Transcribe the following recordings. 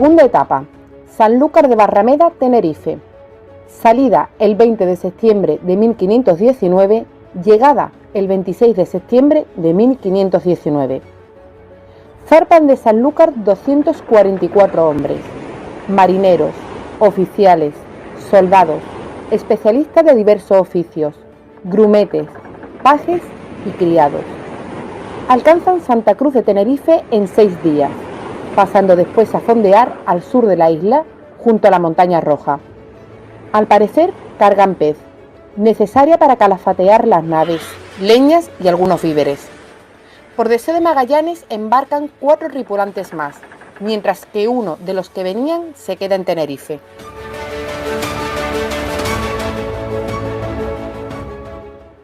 Segunda etapa, Sanlúcar de Barrameda, Tenerife. Salida el 20 de septiembre de 1519, llegada el 26 de septiembre de 1519. Zarpan de Sanlúcar 244 hombres, marineros, oficiales, soldados, especialistas de diversos oficios, grumetes, pajes y criados. Alcanzan Santa Cruz de Tenerife en 6 días, pasando después a fondear al sur de la isla, junto a la Montaña Roja. Al parecer, cargan pez, necesaria para calafatear las naves, leñas y algunos víveres. Por deseo de Magallanes embarcan 4 tripulantes más, mientras que uno de los que venían se queda en Tenerife.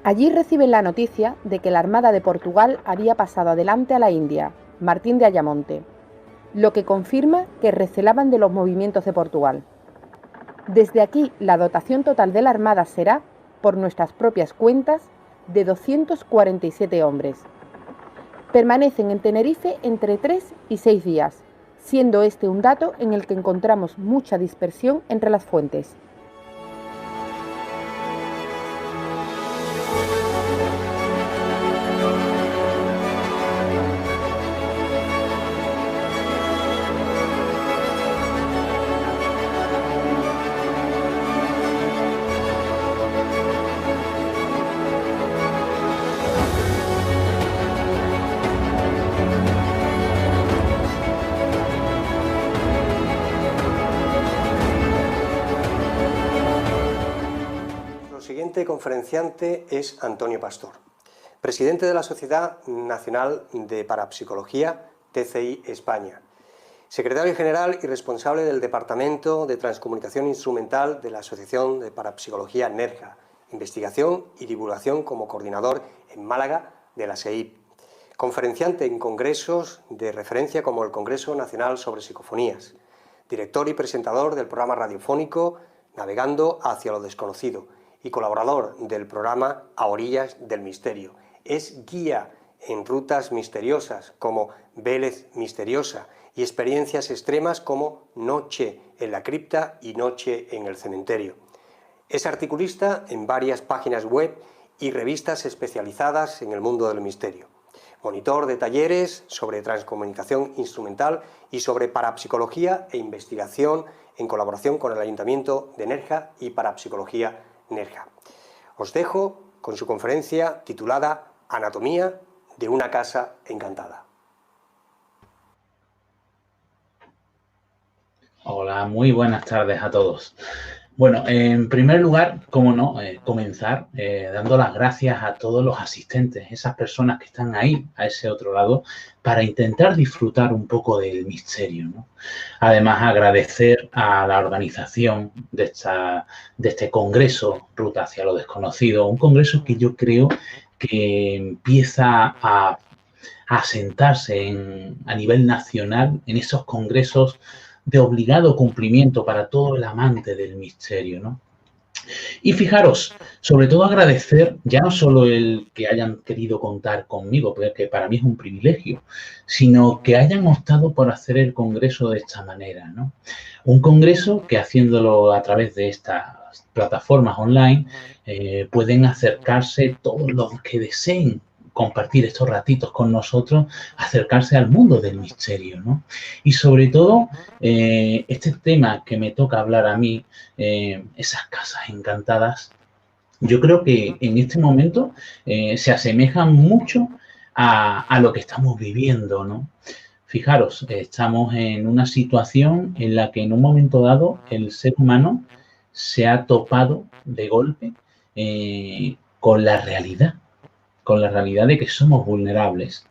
Allí reciben la noticia de que la Armada de Portugal había pasado adelante a la India, Martín de Ayamonte, lo que confirma que recelaban de los movimientos de Portugal. Desde aquí, la dotación total de la Armada será, por nuestras propias cuentas, de 247 hombres. Permanecen en Tenerife entre 3 y 6 días, siendo este un dato en el que encontramos mucha dispersión entre las fuentes. El siguiente conferenciante es Antonio Pastor, presidente de la Sociedad Nacional de Parapsicología, TCI España, secretario general y responsable del Departamento de Transcomunicación Instrumental de la Asociación de Parapsicología NERJA, investigación y divulgación como coordinador en Málaga de la SEIP, conferenciante en congresos de referencia como el Congreso Nacional sobre Psicofonías, director y presentador del programa radiofónico Navegando hacia lo desconocido, y colaborador del programa A Orillas del Misterio. Es guía en rutas misteriosas como Vélez Misteriosa y experiencias extremas como Noche en la Cripta y Noche en el Cementerio. Es articulista en varias páginas web y revistas especializadas en el mundo del misterio. Monitor de talleres sobre transcomunicación instrumental y sobre parapsicología e investigación en colaboración con el Ayuntamiento de Nerja y Parapsicología NERJA. Os dejo con su conferencia titulada Anatomía de una casa encantada. Hola, muy buenas tardes a todos. Bueno, en primer lugar, cómo no, comenzar dando las gracias a todos los asistentes, esas personas que están ahí, a ese otro lado, para intentar disfrutar un poco del misterio, ¿no? Además, agradecer a la organización de este congreso, Ruta hacia lo Desconocido, un congreso que yo creo que empieza a asentarse a nivel nacional en esos congresos de obligado cumplimiento para todo el amante del misterio, ¿no? Y fijaros, sobre todo agradecer ya no solo el que hayan querido contar conmigo, porque para mí es un privilegio, sino que hayan optado por hacer el congreso de esta manera, ¿no? Un congreso que haciéndolo a través de estas plataformas online pueden acercarse todos los que deseen compartir estos ratitos con nosotros, acercarse al mundo del misterio, ¿no? Y sobre todo, este tema que me toca hablar a mí, esas casas encantadas, yo creo que en este momento se asemejan mucho a lo que estamos viviendo, ¿no? Fijaros, estamos en una situación en la que en un momento dado el ser humano se ha topado de golpe con la realidad de que somos vulnerables,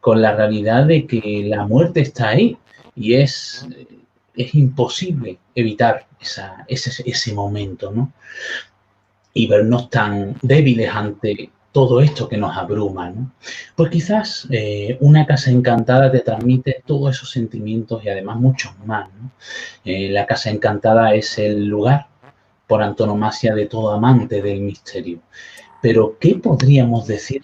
con la realidad de que la muerte está ahí y es imposible evitar ese momento, ¿no? Y vernos tan débiles ante todo esto que nos abruma, ¿no? Pues quizás una casa encantada te transmite todos esos sentimientos y además muchos más, ¿no? La casa encantada es el lugar por antonomasia de todo amante del misterio. Pero, ¿qué podríamos decir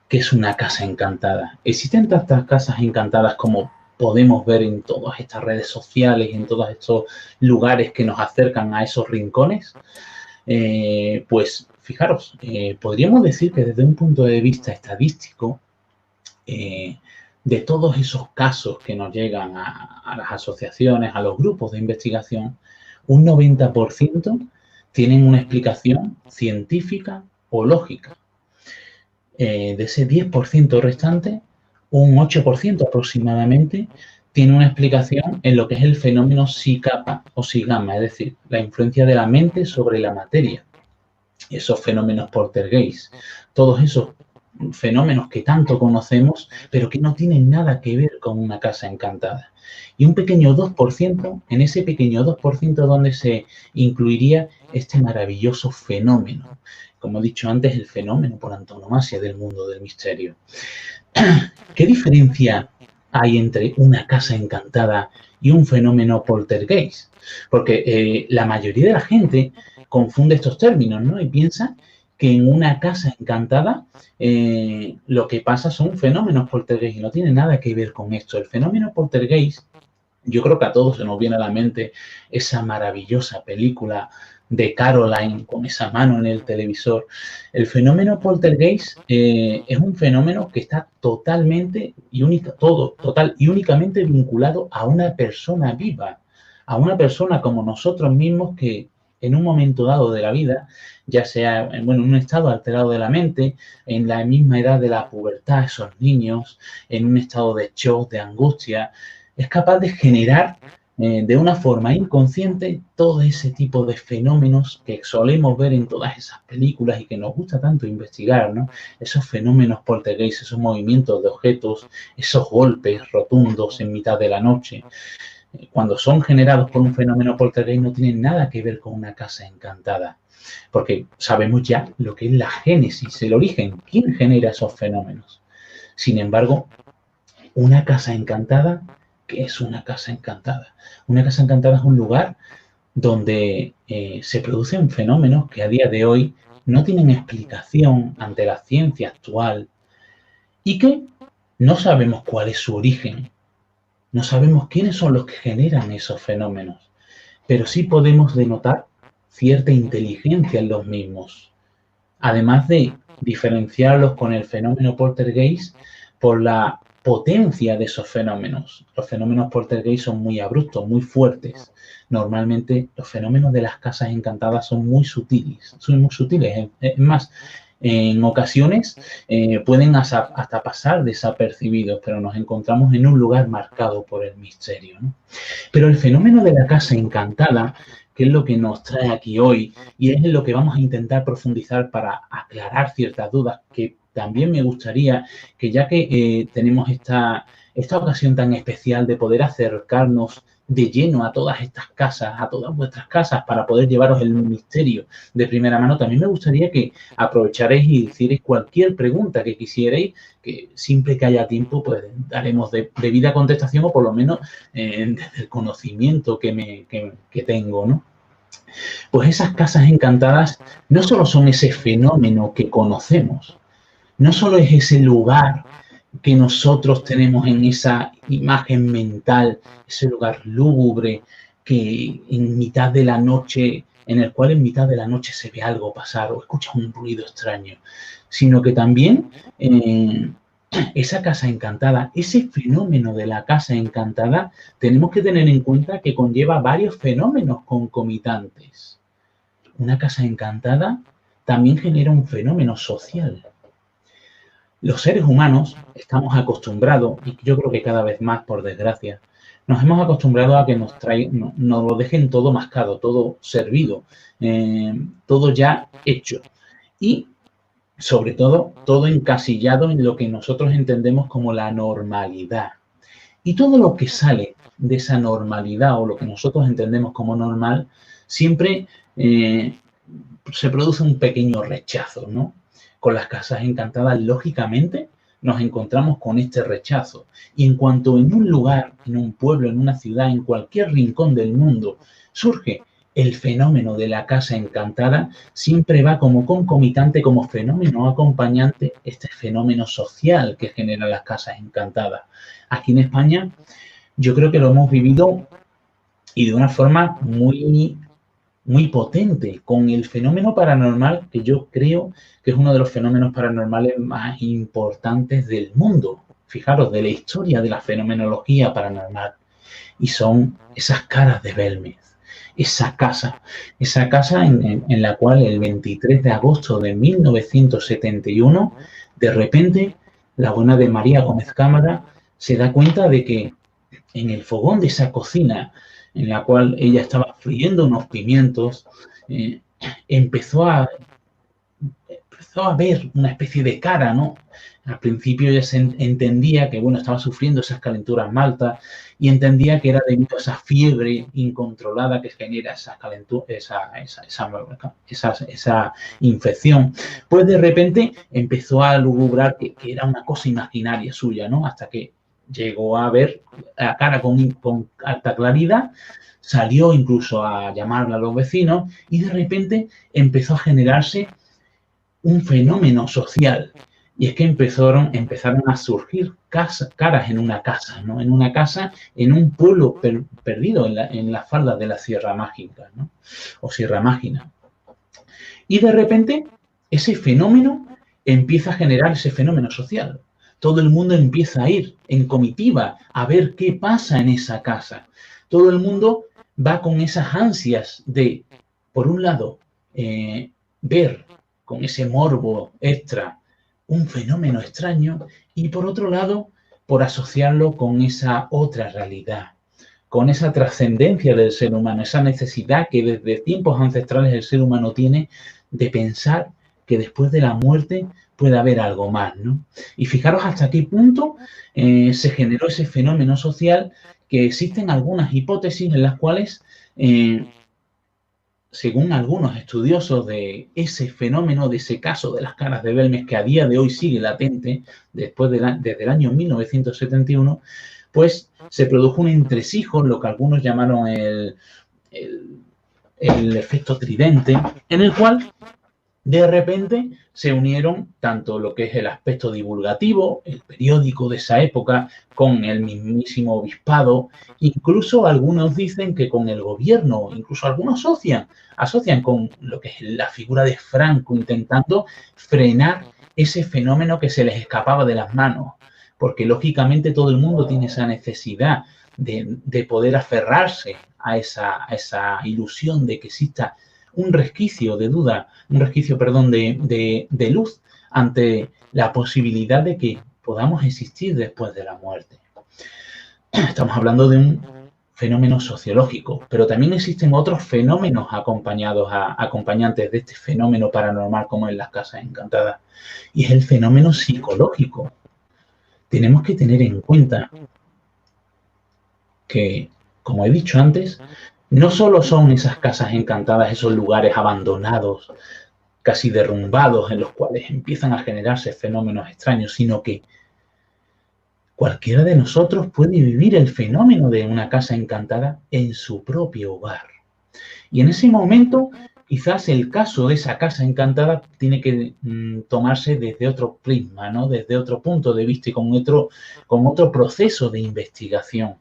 que es una casa encantada? ¿Existen tantas casas encantadas como podemos ver en todas estas redes sociales, en todos estos lugares que nos acercan a esos rincones, pues fijaros, podríamos decir que desde un punto de vista estadístico, de todos esos casos que nos llegan a las asociaciones, a los grupos de investigación, un 90% tienen una explicación científica o lógica. De ese 10% restante, un 8% aproximadamente tiene una explicación en lo que es el fenómeno psi-kappa o psi-gamma, es decir, la influencia de la mente sobre la materia. Esos fenómenos poltergeist, todos esos fenómenos que tanto conocemos, pero que no tienen nada que ver con una casa encantada. Y un pequeño 2%, en ese pequeño 2% donde se incluiría este maravilloso fenómeno. Como he dicho antes, el fenómeno por antonomasia del mundo del misterio. ¿Qué diferencia hay entre una casa encantada y un fenómeno poltergeist? Porque la mayoría de la gente confunde estos términos, ¿no? Y piensa que en una casa encantada lo que pasa son fenómenos poltergeist y no tiene nada que ver con esto. El fenómeno poltergeist, yo creo que a todos se nos viene a la mente esa maravillosa película de Caroline con esa mano en el televisor. El fenómeno poltergeist es un fenómeno que está totalmente y únicamente vinculado a una persona viva, a una persona como nosotros mismos que en un momento dado de la vida, ya sea en un estado alterado de la mente, en la misma edad de la pubertad, esos niños, en un estado de shock, de angustia, es capaz de generar de una forma inconsciente todo ese tipo de fenómenos que solemos ver en todas esas películas y que nos gusta tanto investigar, ¿no? Esos fenómenos poltergeist, esos movimientos de objetos, esos golpes rotundos en mitad de la noche. Cuando son generados por un fenómeno poltergeist no tienen nada que ver con una casa encantada, porque sabemos ya lo que es la génesis, el origen, quién genera esos fenómenos. Sin embargo, una casa encantada, ¿qué es una casa encantada? Una casa encantada es un lugar donde se producen fenómenos que a día de hoy no tienen explicación ante la ciencia actual y que no sabemos cuál es su origen. No sabemos quiénes son los que generan esos fenómenos, pero sí podemos denotar cierta inteligencia en los mismos, además de diferenciarlos con el fenómeno poltergeist por la potencia de esos fenómenos. Los fenómenos poltergeist son muy abruptos, muy fuertes. Normalmente los fenómenos de las casas encantadas son muy sutiles. Es más, en ocasiones pueden hasta pasar desapercibidos, pero nos encontramos en un lugar marcado por el misterio, ¿no? Pero el fenómeno de la casa encantada, que es lo que nos trae aquí hoy, y es en lo que vamos a intentar profundizar para aclarar ciertas dudas, que también me gustaría que ya que tenemos esta ocasión tan especial de poder acercarnos de lleno a todas estas casas, a todas vuestras casas, para poder llevaros el misterio de primera mano, también me gustaría que aprovecharéis y hicierais cualquier pregunta que quisierais, que siempre que haya tiempo, pues daremos debida contestación o por lo menos desde el conocimiento que tengo, ¿no? Pues esas casas encantadas no solo son ese fenómeno que conocemos, no solo es ese lugar que nosotros tenemos en esa imagen mental, ese lugar lúgubre que en mitad de la noche, en el cual en mitad de la noche se ve algo pasar o escuchas un ruido extraño, sino que también esa casa encantada, ese fenómeno de la casa encantada, tenemos que tener en cuenta que conlleva varios fenómenos concomitantes. Una casa encantada también genera un fenómeno social. Los seres humanos estamos acostumbrados, y yo creo que cada vez más, por desgracia, nos hemos acostumbrado a que nos lo dejen todo mascado, todo servido, todo ya hecho. Y, sobre todo, todo encasillado en lo que nosotros entendemos como la normalidad. Y todo lo que sale de esa normalidad o lo que nosotros entendemos como normal, siempre se produce un pequeño rechazo, ¿no? Con las casas encantadas, lógicamente, nos encontramos con este rechazo. Y en cuanto en un lugar, en un pueblo, en una ciudad, en cualquier rincón del mundo, surge el fenómeno de la casa encantada, siempre va como concomitante, como fenómeno acompañante, este fenómeno social que generan las casas encantadas. Aquí en España yo creo que lo hemos vivido y de una forma muy, muy potente, con el fenómeno paranormal, que yo creo que es uno de los fenómenos paranormales más importantes del mundo. Fijaros, de la historia de la fenomenología paranormal. Y son esas caras de Belmez. Esa casa en la cual el 23 de agosto de 1971, de repente, la buena de María Gómez Cámara se da cuenta de que en el fogón de esa cocina en la cual ella estaba friendo unos pimientos, empezó a ver una especie de cara, ¿no? Al principio ella entendía que, bueno, estaba sufriendo esas calenturas maltas y entendía que era debido a esa fiebre incontrolada que genera esa infección. Pues de repente empezó a lugubrar que era una cosa imaginaria suya, ¿no? Hasta que llegó a ver la cara con alta claridad, salió incluso a llamarle a los vecinos y de repente empezó a generarse un fenómeno social. Y es que empezaron a surgir caras en una casa, ¿no? En una casa, en un pueblo perdido en las faldas de la Sierra Mágica, ¿no? O Sierra Mágina. Y de repente, ese fenómeno empieza a generar ese fenómeno social. Todo el mundo empieza a ir en comitiva a ver qué pasa en esa casa. Todo el mundo va con esas ansias de, por un lado, ver con ese morbo extra un fenómeno extraño y por otro lado, por asociarlo con esa otra realidad, con esa trascendencia del ser humano, esa necesidad que desde tiempos ancestrales el ser humano tiene de pensar que después de la muerte puede haber algo más, ¿no? Y fijaros hasta qué punto se generó ese fenómeno social, que existen algunas hipótesis en las cuales según algunos estudiosos de ese fenómeno, de ese caso de las caras de Belmez, que a día de hoy sigue latente, desde el año 1971, pues se produjo un entresijo, lo que algunos llamaron el efecto tridente, en el cual de repente se unieron tanto lo que es el aspecto divulgativo, el periódico de esa época, con el mismísimo obispado, incluso algunos dicen que con el gobierno, incluso algunos asocian con lo que es la figura de Franco, intentando frenar ese fenómeno que se les escapaba de las manos, porque lógicamente todo el mundo tiene esa necesidad de poder aferrarse a esa ilusión de que exista un resquicio de duda, de luz ante la posibilidad de que podamos existir después de la muerte. Estamos hablando de un fenómeno sociológico, pero también existen otros fenómenos acompañantes de este fenómeno paranormal, como en las casas encantadas, y es el fenómeno psicológico. Tenemos que tener en cuenta que, como he dicho antes, no solo son esas casas encantadas, esos lugares abandonados, casi derrumbados, en los cuales empiezan a generarse fenómenos extraños, sino que cualquiera de nosotros puede vivir el fenómeno de una casa encantada en su propio hogar. Y en ese momento, quizás el caso de esa casa encantada tiene que tomarse desde otro prisma, ¿no? Desde otro punto de vista y con otro proceso de investigación.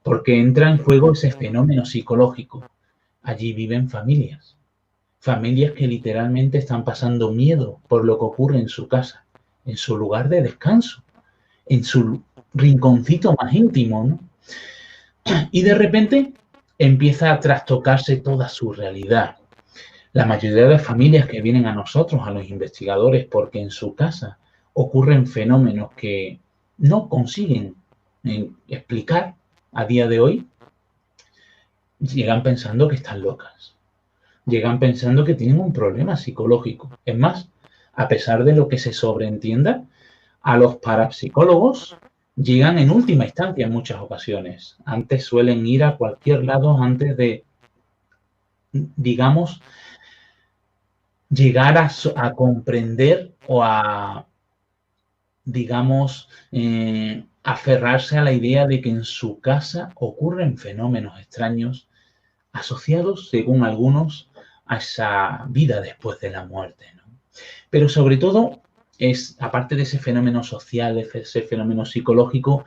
Porque entra en juego ese fenómeno psicológico. Allí viven familias que literalmente están pasando miedo por lo que ocurre en su casa, en su lugar de descanso, en su rinconcito más íntimo, ¿no? Y de repente empieza a trastocarse toda su realidad. La mayoría de las familias que vienen a nosotros, a los investigadores, porque en su casa ocurren fenómenos que no consiguen explicar a día de hoy, llegan pensando que están locas. Llegan pensando que tienen un problema psicológico. Es más, a pesar de lo que se sobreentienda, a los parapsicólogos llegan en última instancia en muchas ocasiones. Antes suelen ir a cualquier lado antes de, digamos, llegar a comprender o a, digamos, aferrarse a la idea de que en su casa ocurren fenómenos extraños asociados, según algunos, a esa vida después de la muerte, ¿no? Pero sobre todo, aparte de ese fenómeno social, de ese fenómeno psicológico,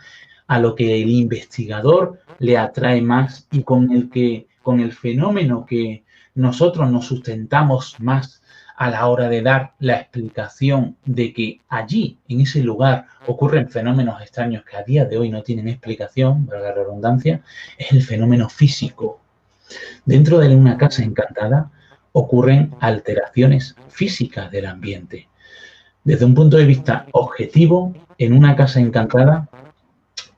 a lo que el investigador le atrae más y con el fenómeno que nosotros nos sustentamos más a la hora de dar la explicación de que allí, en ese lugar, ocurren fenómenos extraños que a día de hoy no tienen explicación, valga la redundancia, es el fenómeno físico. Dentro de una casa encantada ocurren alteraciones físicas del ambiente. Desde un punto de vista objetivo, en una casa encantada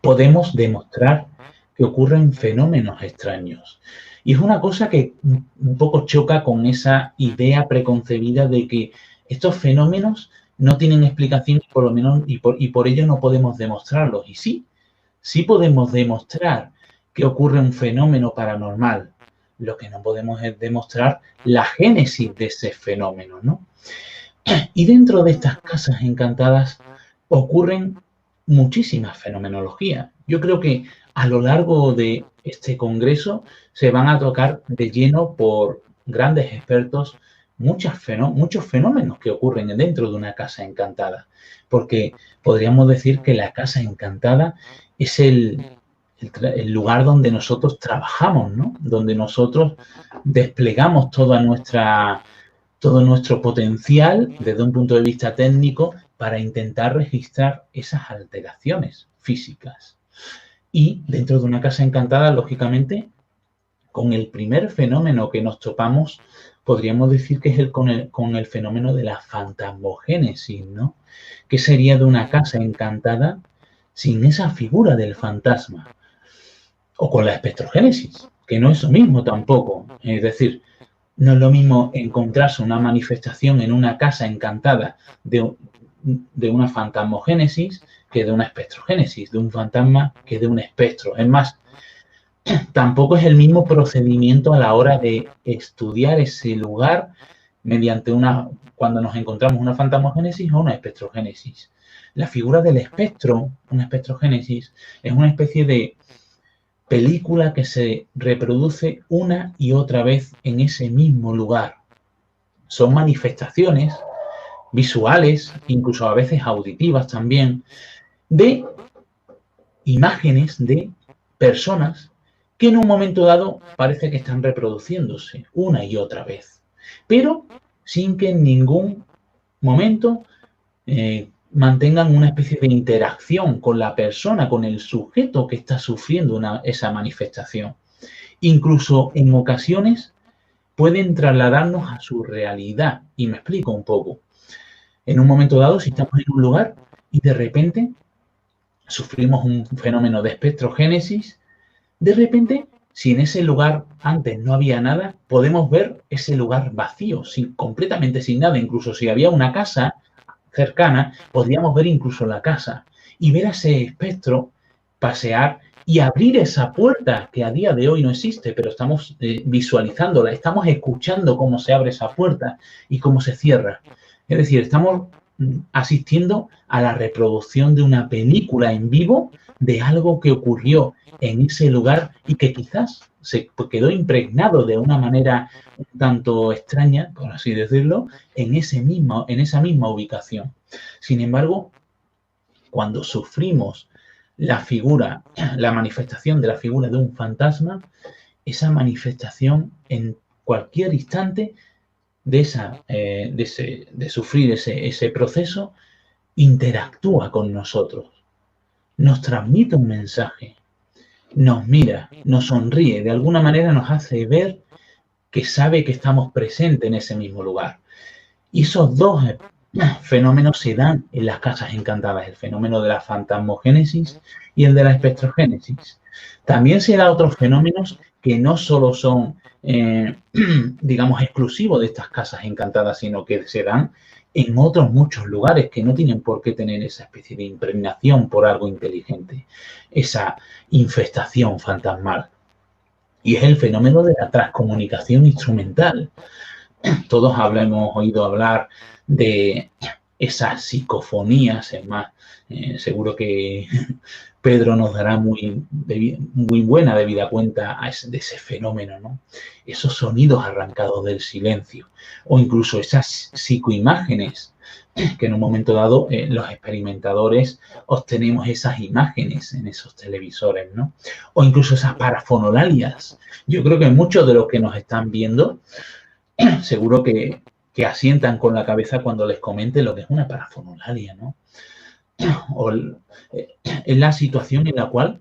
podemos demostrar que ocurren fenómenos extraños. Y es una cosa que un poco choca con esa idea preconcebida de que estos fenómenos no tienen explicación por lo menos, y por ello no podemos demostrarlos. Y sí podemos demostrar que ocurre un fenómeno paranormal. Lo que no podemos es demostrar la génesis de ese fenómeno, ¿no? Y dentro de estas casas encantadas ocurren muchísimas fenomenologías. Yo creo que a lo largo de este congreso se van a tocar de lleno por grandes expertos muchos fenómenos que ocurren dentro de una casa encantada. Porque podríamos decir que la casa encantada es el lugar donde nosotros trabajamos, ¿no? Donde nosotros desplegamos todo nuestro potencial desde un punto de vista técnico para intentar registrar esas alteraciones físicas. Y dentro de una casa encantada, lógicamente, con el primer fenómeno que nos topamos, podríamos decir que es con el fenómeno de la fantasmogénesis, ¿no? ¿Qué sería de una casa encantada sin esa figura del fantasma? O con la espectrogénesis, que no es lo mismo tampoco. Es decir, no es lo mismo encontrarse una manifestación en una casa encantada de una fantasmogénesis que de una espectrogénesis, de un fantasma que de un espectro. Es más, tampoco es el mismo procedimiento a la hora de estudiar ese lugar mediante cuando nos encontramos una fantasmogénesis o una espectrogénesis. La figura del espectro, una espectrogénesis, es una especie de película que se reproduce una y otra vez en ese mismo lugar. Son manifestaciones visuales, incluso a veces auditivas también, de imágenes de personas que en un momento dado parece que están reproduciéndose una y otra vez, pero sin que en ningún momento mantengan una especie de interacción con la persona, con el sujeto que está sufriendo esa manifestación. Incluso en ocasiones pueden trasladarnos a su realidad. Y me explico un poco. En un momento dado, si estamos en un lugar y de repente sufrimos un fenómeno de espectrogénesis, de repente, si en ese lugar antes no había nada, podemos ver ese lugar vacío, completamente sin nada. Incluso si había una casa cercana, podríamos ver incluso la casa y ver a ese espectro pasear y abrir esa puerta que a día de hoy no existe, pero estamos visualizándola, estamos escuchando cómo se abre esa puerta y cómo se cierra. Es decir, estamos asistiendo a la reproducción de una película en vivo de algo que ocurrió en ese lugar y que quizás se quedó impregnado de una manera un tanto extraña, por así decirlo, en esa misma ubicación. Sin embargo, cuando sufrimos la manifestación de la figura de un fantasma, esa manifestación en cualquier instante de sufrir ese proceso, interactúa con nosotros, nos transmite un mensaje, nos mira, nos sonríe, de alguna manera nos hace ver que sabe que estamos presentes en ese mismo lugar. Y esos dos fenómenos se dan en las casas encantadas, el fenómeno de la fantasmogénesis y el de la espectrogénesis. También se dan otros fenómenos que no solo son, digamos, exclusivos de estas casas encantadas, sino que se dan en otros muchos lugares que no tienen por qué tener esa especie de impregnación por algo inteligente, esa infestación fantasmal. Y es el fenómeno de la transcomunicación instrumental. Todos hemos oído hablar de esas psicofonías, es más, seguro que Pedro nos dará muy buena debida cuenta de ese fenómeno, ¿no? Esos sonidos arrancados del silencio o incluso esas psicoimágenes que en un momento dado los experimentadores obtenemos esas imágenes en esos televisores, ¿no? O incluso esas parafonolalias. Yo creo que muchos de los que nos están viendo seguro que asientan con la cabeza cuando les comente lo que es una parafonolalia, ¿no? O es la situación en la cual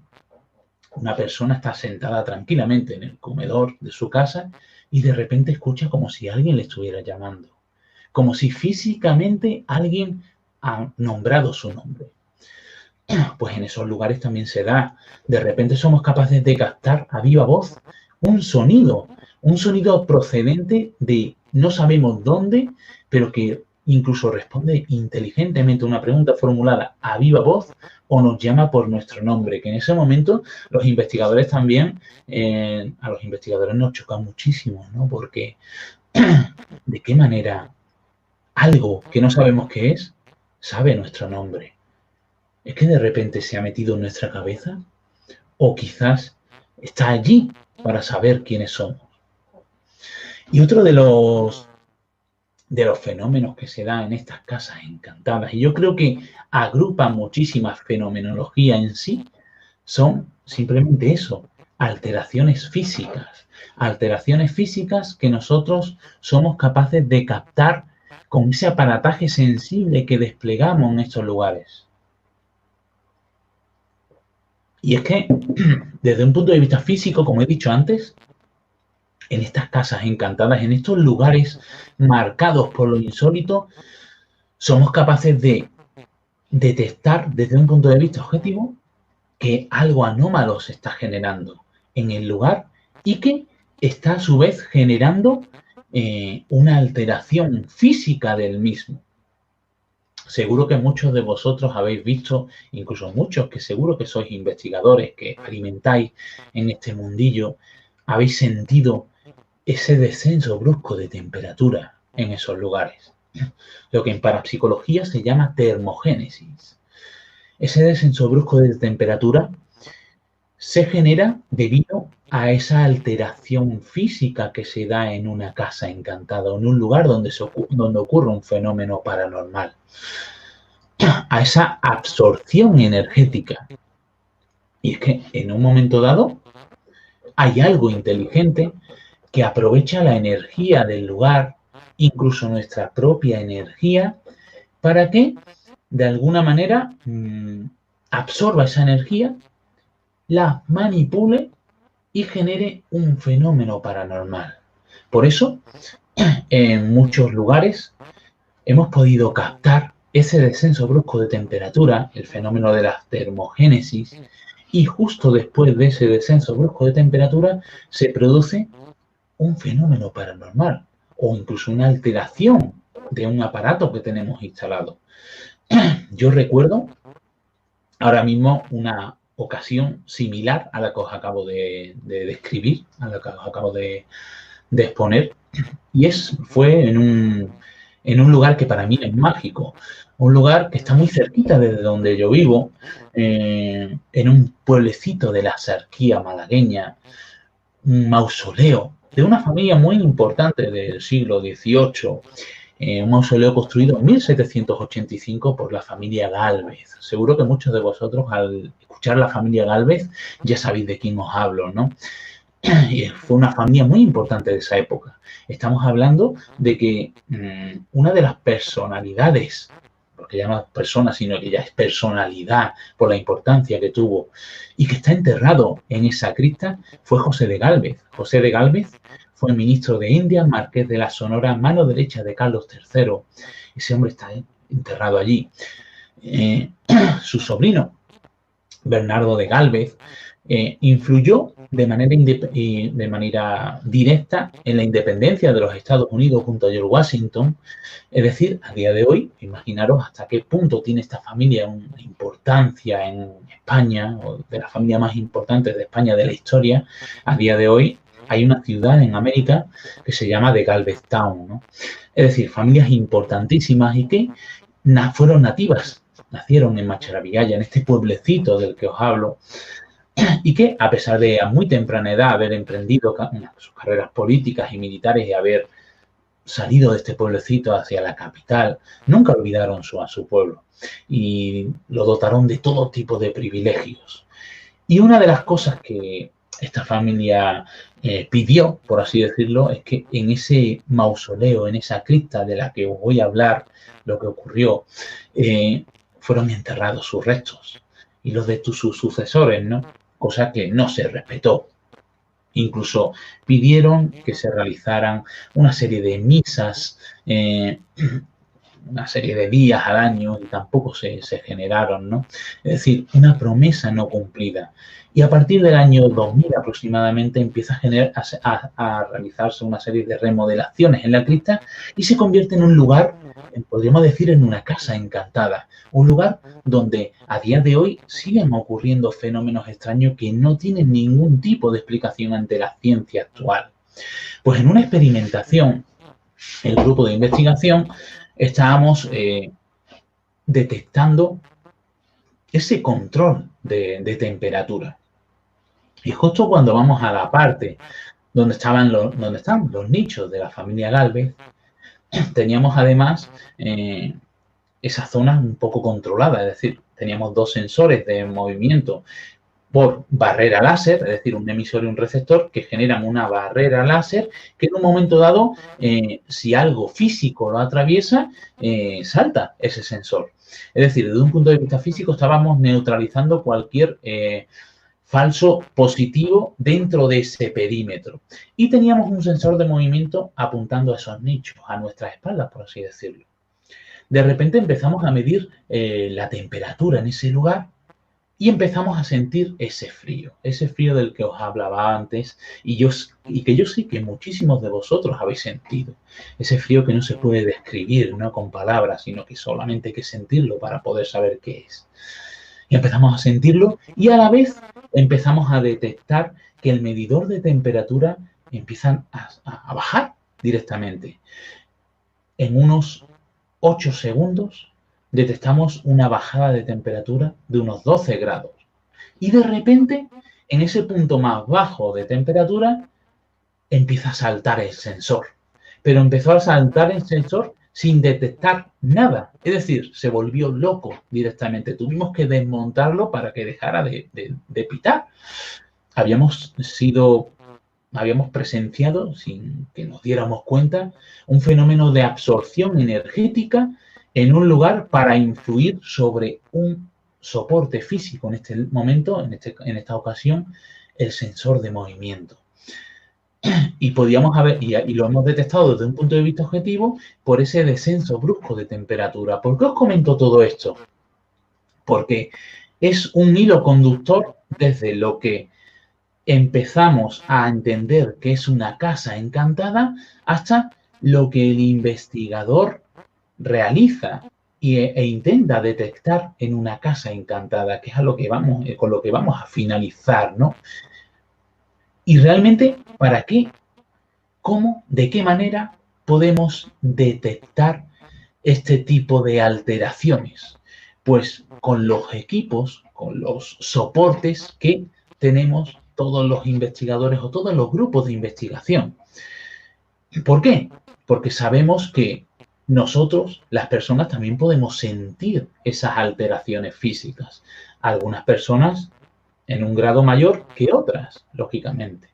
una persona está sentada tranquilamente en el comedor de su casa y de repente escucha como si alguien le estuviera llamando, como si físicamente alguien ha nombrado su nombre. Pues en esos lugares también se da. De repente somos capaces de captar a viva voz un sonido procedente de no sabemos dónde, pero que incluso responde inteligentemente a una pregunta formulada a viva voz o nos llama por nuestro nombre, que en ese momento los investigadores también, a los investigadores nos choca muchísimo, ¿no? Porque ¿de qué manera algo que no sabemos qué es sabe nuestro nombre? ¿Es que de repente se ha metido en nuestra cabeza? ¿O quizás está allí para saber quiénes somos? Y otro de los fenómenos que se dan en estas casas encantadas, y yo creo que agrupan muchísimas fenomenologías en sí, son simplemente eso, alteraciones físicas que nosotros somos capaces de captar con ese aparataje sensible que desplegamos en estos lugares. Y es que, desde un punto de vista físico, como he dicho antes, en estas casas encantadas, en estos lugares marcados por lo insólito, somos capaces de detectar desde un punto de vista objetivo que algo anómalo se está generando en el lugar y que está a su vez generando una alteración física del mismo. Seguro que muchos de vosotros habéis visto, incluso muchos que seguro que sois investigadores, que experimentáis en este mundillo, habéis sentido ese descenso brusco de temperatura en esos lugares, lo que en parapsicología se llama termogénesis. Ese descenso brusco de temperatura se genera debido a esa alteración física que se da en una casa encantada o en un lugar donde ocurre un fenómeno paranormal, a esa absorción energética. Y es que en un momento dado hay algo inteligente que aprovecha la energía del lugar, incluso nuestra propia energía, para que de alguna manera absorba esa energía, la manipule y genere un fenómeno paranormal. Por eso, en muchos lugares hemos podido captar ese descenso brusco de temperatura, el fenómeno de la termogénesis, y justo después de ese descenso brusco de temperatura se produce un fenómeno paranormal o incluso una alteración de un aparato que tenemos instalado. Yo recuerdo ahora mismo una ocasión similar a la que os acabo de describir, a la que os acabo de exponer, y fue en un lugar que para mí es mágico, un lugar que está muy cerquita desde donde yo vivo, en un pueblecito de la Axarquía malagueña, un mausoleo de una familia muy importante del siglo XVIII, un mausoleo construido en 1785 por la familia Gálvez. Seguro que muchos de vosotros al escuchar la familia Gálvez ya sabéis de quién os hablo, ¿no? Y fue una familia muy importante de esa época. Estamos hablando de que una de las personalidades, porque ya no es persona, sino que ya es personalidad por la importancia que tuvo y que está enterrado en esa cripta, fue José de Gálvez. José de Gálvez fue ministro de Indias, marqués de la Sonora, mano derecha de Carlos III. Ese hombre está enterrado allí. Su sobrino, Bernardo de Gálvez, influyó de manera directa en la independencia de los Estados Unidos junto a George Washington. Es decir, a día de hoy, imaginaros hasta qué punto tiene esta familia una importancia en España, o de las familias más importantes de España de la historia. A día de hoy hay una ciudad en América que se llama The Galveston, ¿no? Es decir, familias importantísimas y que fueron nativas nacieron en Macharavillaya, en este pueblecito del que os hablo, y que, a pesar de a muy temprana edad haber emprendido sus carreras políticas y militares y haber salido de este pueblecito hacia la capital, nunca olvidaron a su pueblo y lo dotaron de todo tipo de privilegios. Y una de las cosas que esta familia pidió, por así decirlo, es que en ese mausoleo, en esa cripta de la que os voy a hablar, lo que ocurrió, fueron enterrados sus restos y los de sus sucesores, ¿no? Cosa que no se respetó. Incluso pidieron que se realizaran una serie de misas, una serie de días al año, y tampoco se generaron, ¿no? Es decir, una promesa no cumplida. Y a partir del año 2000 aproximadamente empieza a realizarse una serie de remodelaciones en la cripta y se convierte en un lugar, podríamos decir, en una casa encantada. Un lugar donde a día de hoy siguen ocurriendo fenómenos extraños que no tienen ningún tipo de explicación ante la ciencia actual. Pues en una experimentación, el grupo de investigación, estábamos detectando ese control de temperatura. Y justo cuando vamos a la parte donde están los nichos de la familia Gálvez, teníamos además esa zona un poco controlada, es decir, teníamos dos sensores de movimiento por barrera láser, es decir, un emisor y un receptor que generan una barrera láser que en un momento dado, si algo físico lo atraviesa, salta ese sensor. Es decir, desde un punto de vista físico estábamos neutralizando cualquier falso positivo dentro de ese perímetro. Y teníamos un sensor de movimiento apuntando a esos nichos, a nuestras espaldas, por así decirlo. De repente empezamos a medir la temperatura en ese lugar y empezamos a sentir ese frío del que os hablaba antes y que yo sé que muchísimos de vosotros habéis sentido. Ese frío que no se puede describir, no con palabras, sino que solamente hay que sentirlo para poder saber qué es. Y empezamos a sentirlo y a la vez empezamos a detectar que el medidor de temperatura empieza a bajar directamente. En unos 8 segundos detectamos una bajada de temperatura de unos 12 grados. Y de repente, en ese punto más bajo de temperatura, empieza a saltar el sensor. Pero empezó a saltar el sensor sin detectar nada. Es decir, se volvió loco directamente. Tuvimos que desmontarlo para que dejara de pitar. Habíamos presenciado, sin que nos diéramos cuenta, un fenómeno de absorción energética en un lugar para influir sobre un soporte físico, en este momento, en esta ocasión, el sensor de movimiento. Y podíamos y lo hemos detectado desde un punto de vista objetivo por ese descenso brusco de temperatura. ¿Por qué os comento todo esto? Porque es un hilo conductor desde lo que empezamos a entender que es una casa encantada hasta lo que el investigador realiza e intenta detectar en una casa encantada, que es a lo que con lo que vamos a finalizar, ¿no? Y realmente, ¿para qué? ¿Cómo? ¿De qué manera podemos detectar este tipo de alteraciones? Pues con los equipos, con los soportes que tenemos todos los investigadores o todos los grupos de investigación. ¿Por qué? Porque sabemos que nosotros, las personas, también podemos sentir esas alteraciones físicas. Algunas personas en un grado mayor que otras, lógicamente.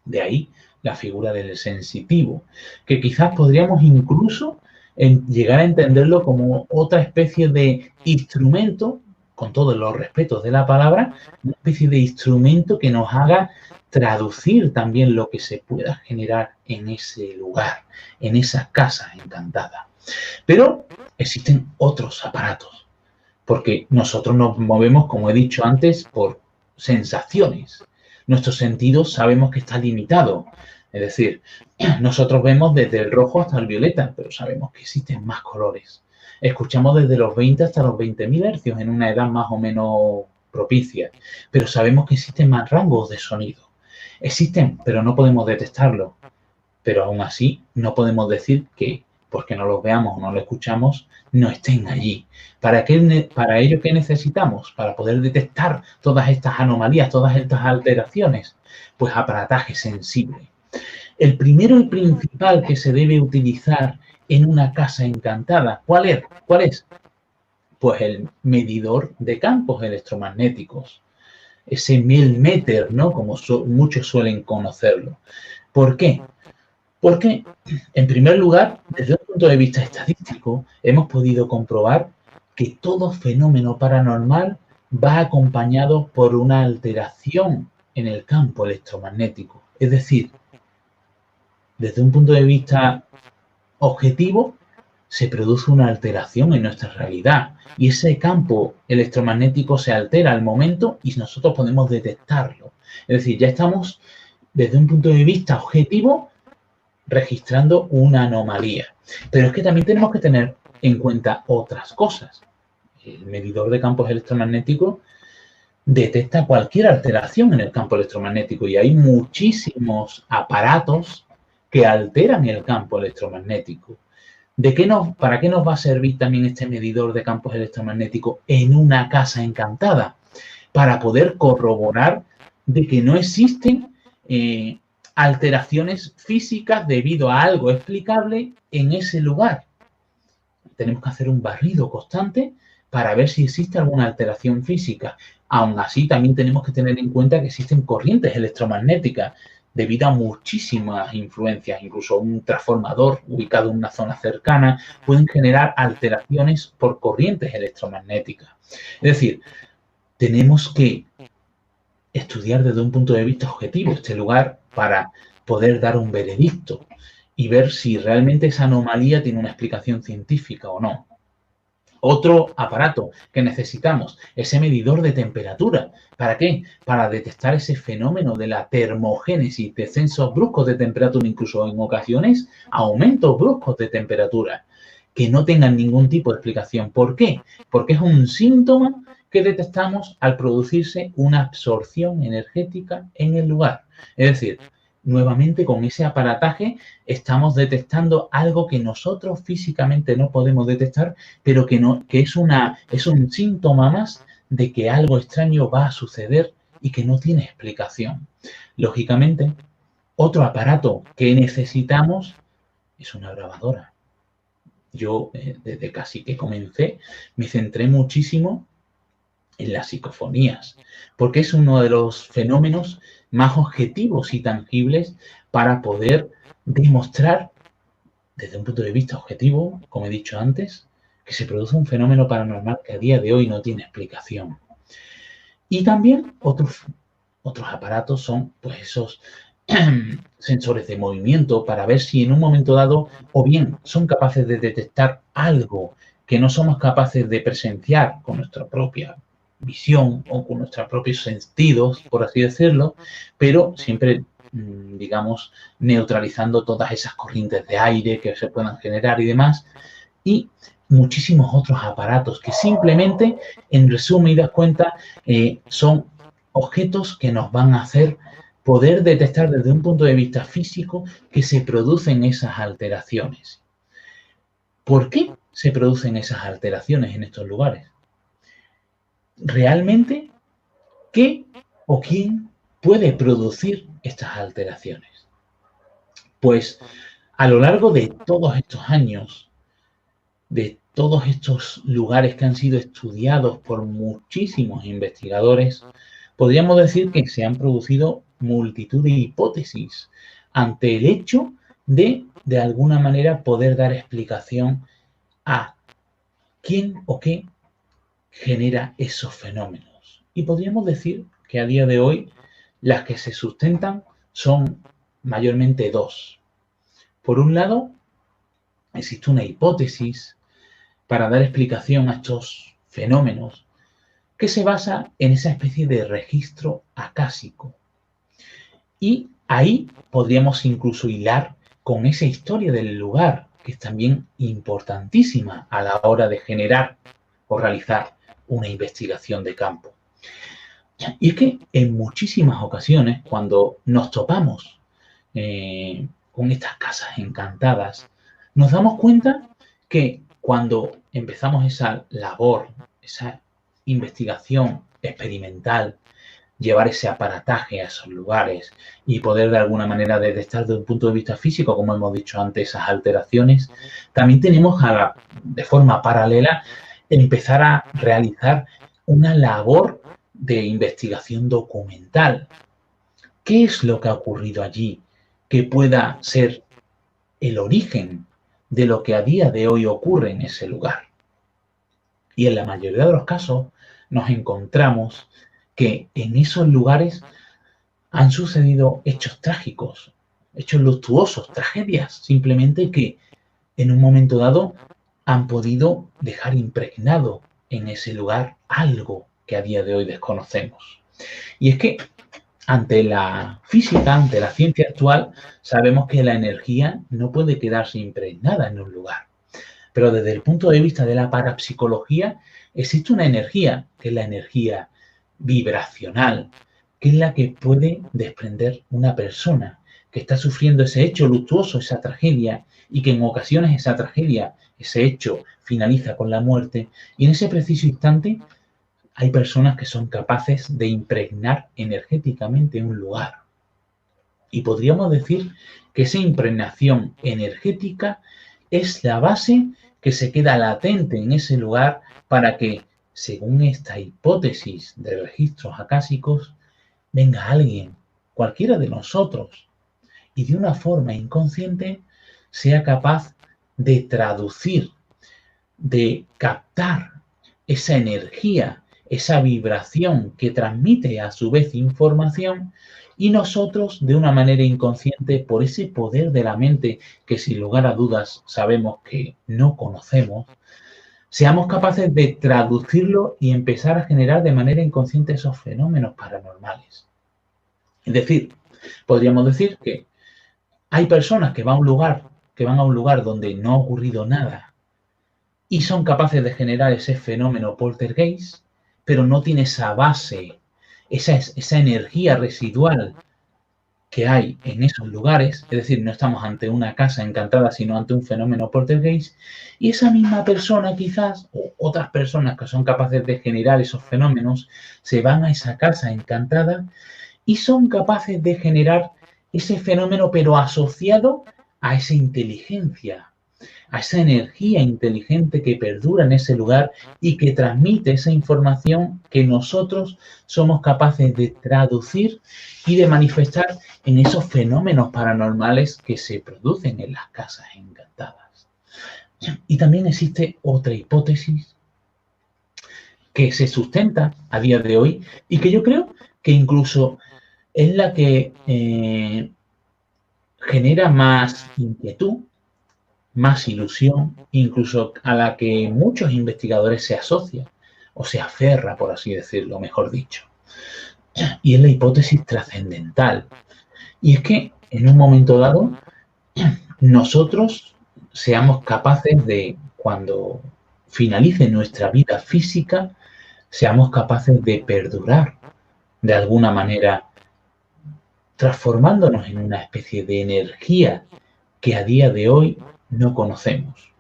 De ahí la figura del sensitivo, que quizás podríamos incluso llegar a entenderlo como otra especie de instrumento, con todos los respetos de la palabra, una especie de instrumento que nos haga traducir también lo que se pueda generar en ese lugar, en esa casa encantada. Pero existen otros aparatos, porque nosotros nos movemos, como he dicho antes, por sensaciones. Nuestros sentidos sabemos que está limitado. Es decir, nosotros vemos desde el rojo hasta el violeta, pero sabemos que existen más colores. Escuchamos desde los 20 hasta los 20.000 hercios en una edad más o menos propicia, pero sabemos que existen más rangos de sonido. Existen, pero no podemos detectarlo. Pero aún así no podemos decir que pues que no los veamos o no los escuchamos, no estén allí. Para ello, ¿qué necesitamos? Para poder detectar todas estas anomalías, todas estas alteraciones, pues aparataje sensible. El primero y principal que se debe utilizar en una casa encantada, ¿cuál es? Pues el medidor de campos electromagnéticos, ese Melmeter, ¿no? Como muchos suelen conocerlo. ¿Por qué? Porque, en primer lugar, desde un punto de vista estadístico, hemos podido comprobar que todo fenómeno paranormal va acompañado por una alteración en el campo electromagnético. Es decir, desde un punto de vista objetivo, se produce una alteración en nuestra realidad y ese campo electromagnético se altera al momento y nosotros podemos detectarlo. Es decir, ya estamos, desde un punto de vista objetivo, registrando una anomalía. Pero es que también tenemos que tener en cuenta otras cosas. El medidor de campos electromagnéticos detecta cualquier alteración en el campo electromagnético y hay muchísimos aparatos que alteran el campo electromagnético. ¿Para qué nos va a servir también este medidor de campos electromagnéticos en una casa encantada? Para poder corroborar de que no existen alteraciones físicas debido a algo explicable en ese lugar. Tenemos que hacer un barrido constante para ver si existe alguna alteración física. Aún así, también tenemos que tener en cuenta que existen corrientes electromagnéticas debido a muchísimas influencias. Incluso un transformador ubicado en una zona cercana pueden generar alteraciones por corrientes electromagnéticas. Es decir, tenemos que estudiar desde un punto de vista objetivo este lugar para poder dar un veredicto y ver si realmente esa anomalía tiene una explicación científica o no. Otro aparato que necesitamos, ese medidor de temperatura. ¿Para qué? Para detectar ese fenómeno de la termogénesis, descensos bruscos de temperatura, incluso en ocasiones aumentos bruscos de temperatura, que no tengan ningún tipo de explicación. ¿Por qué? Porque es un síntoma que detectamos al producirse una absorción energética en el lugar. Es decir, nuevamente con ese aparataje estamos detectando algo que nosotros físicamente no podemos detectar, pero que es un síntoma más de que algo extraño va a suceder y que no tiene explicación. Lógicamente, otro aparato que necesitamos es una grabadora. Yo, desde casi que comencé, me centré muchísimo en las psicofonías, porque es uno de los fenómenos más objetivos y tangibles para poder demostrar, desde un punto de vista objetivo, como he dicho antes, que se produce un fenómeno paranormal que a día de hoy no tiene explicación. Y también otros aparatos son, pues, esos sensores de movimiento para ver si en un momento dado o bien son capaces de detectar algo que no somos capaces de presenciar con nuestra propia visión o con nuestros propios sentidos, por así decirlo, pero siempre, digamos, neutralizando todas esas corrientes de aire que se puedan generar y demás, y muchísimos otros aparatos que simplemente, en resumidas cuentas, son objetos que nos van a hacer poder detectar desde un punto de vista físico que se producen esas alteraciones. ¿Por qué se producen esas alteraciones en estos lugares? ¿Realmente qué o quién puede producir estas alteraciones? Pues a lo largo de todos estos años, de todos estos lugares que han sido estudiados por muchísimos investigadores, podríamos decir que se han producido multitud de hipótesis ante el hecho de alguna manera, poder dar explicación a quién o qué genera esos fenómenos. Y podríamos decir que a día de hoy las que se sustentan son mayormente dos. Por un lado, existe una hipótesis para dar explicación a estos fenómenos que se basa en esa especie de registro acásico. Y ahí podríamos incluso hilar con esa historia del lugar, que es también importantísima a la hora de generar o realizar una investigación de campo. Y es que en muchísimas ocasiones, cuando nos topamos con estas casas encantadas, nos damos cuenta que cuando empezamos esa labor, esa investigación experimental, llevar ese aparataje a esos lugares y poder de alguna manera detectar desde un punto de vista físico, como hemos dicho antes, esas alteraciones, también tenemos de forma paralela empezar a realizar una labor de investigación documental. ¿Qué es lo que ha ocurrido allí que pueda ser el origen de lo que a día de hoy ocurre en ese lugar? Y en la mayoría de los casos nos encontramos que en esos lugares han sucedido hechos trágicos, hechos luctuosos, tragedias, simplemente que en un momento dado han podido dejar impregnado en ese lugar algo que a día de hoy desconocemos. Y es que ante la física, ante la ciencia actual, sabemos que la energía no puede quedarse impregnada en un lugar. Pero desde el punto de vista de la parapsicología, existe una energía, que es la energía vibracional, que es la que puede desprender una persona que está sufriendo ese hecho luctuoso, esa tragedia, y que en ocasiones esa tragedia, ese hecho, finaliza con la muerte, y en ese preciso instante hay personas que son capaces de impregnar energéticamente un lugar. Y podríamos decir que esa impregnación energética es la base que se queda latente en ese lugar para que, según esta hipótesis de registros acásicos, venga alguien, cualquiera de nosotros, y de una forma inconsciente sea capaz de traducir, de captar esa energía, esa vibración que transmite a su vez información, y nosotros de una manera inconsciente, por ese poder de la mente que sin lugar a dudas sabemos que no conocemos, seamos capaces de traducirlo y empezar a generar de manera inconsciente esos fenómenos paranormales. Es decir, podríamos decir que hay personas que van a un lugar donde no ha ocurrido nada y son capaces de generar ese fenómeno poltergeist, pero no tiene esa base, esa energía residual que hay en esos lugares, es decir, no estamos ante una casa encantada, sino ante un fenómeno poltergeist, y esa misma persona quizás, o otras personas que son capaces de generar esos fenómenos, se van a esa casa encantada y son capaces de generar ese fenómeno, pero asociado a esa inteligencia, a esa energía inteligente que perdura en ese lugar y que transmite esa información que nosotros somos capaces de traducir y de manifestar en esos fenómenos paranormales que se producen en las casas encantadas. Y también existe otra hipótesis que se sustenta a día de hoy y que yo creo que incluso es la que genera más inquietud, más ilusión, incluso a la que muchos investigadores se asocian o se aferra, por así decirlo, mejor dicho. Y es la hipótesis trascendental. Y es que en un momento dado nosotros seamos capaces de, cuando finalice nuestra vida física, seamos capaces de perdurar de alguna manera, transformándonos en una especie de energía que a día de hoy no conocemos.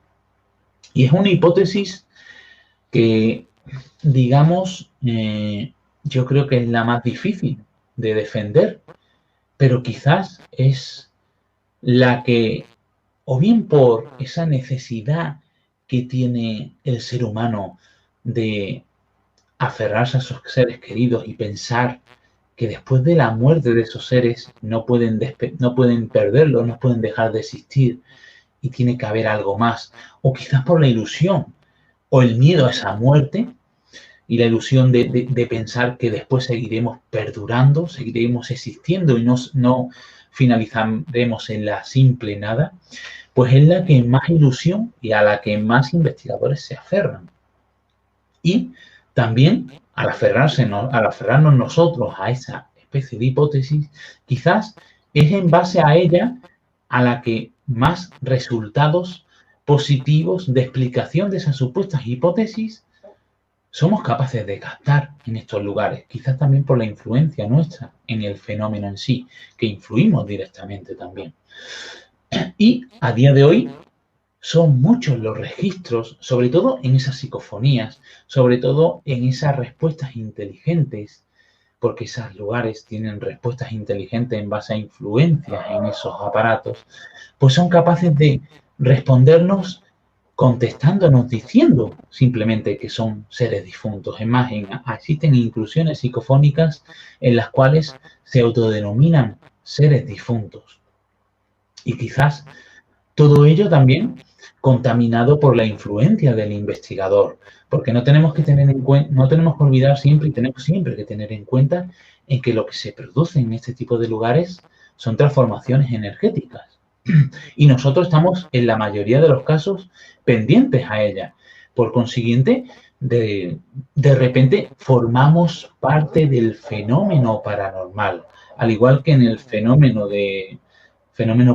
Y es una hipótesis que, digamos, yo creo que es la más difícil de defender, pero quizás es la que, o bien por esa necesidad que tiene el ser humano de aferrarse a sus seres queridos y pensar que después de la muerte de esos seres no pueden perderlo, no pueden dejar de existir y tiene que haber algo más. O quizás por la ilusión o el miedo a esa muerte y la ilusión de pensar que después seguiremos perdurando, seguiremos existiendo y no finalizaremos en la simple nada, pues es la que más ilusión y a la que más investigadores se aferran. Y también al aferrarnos nosotros a esa especie de hipótesis, quizás es en base a ella a la que más resultados positivos de explicación de esas supuestas hipótesis somos capaces de captar en estos lugares, quizás también por la influencia nuestra en el fenómeno en sí, que influimos directamente también. Y a día de hoy son muchos los registros, sobre todo en esas psicofonías, sobre todo en esas respuestas inteligentes, porque esos lugares tienen respuestas inteligentes en base a influencias en esos aparatos, pues son capaces de respondernos contestándonos, diciendo simplemente que son seres difuntos. Es más, existen inclusiones psicofónicas en las cuales se autodenominan seres difuntos. Y quizás todo ello también contaminado por la influencia del investigador, porque no tenemos que tener en cuenta, no tenemos que olvidar siempre y tenemos siempre que tener en cuenta en que lo que se produce en este tipo de lugares son transformaciones energéticas. Y nosotros estamos, en la mayoría de los casos, pendientes a ellas. Por consiguiente, de repente formamos parte del fenómeno paranormal. Al igual que en el fenómeno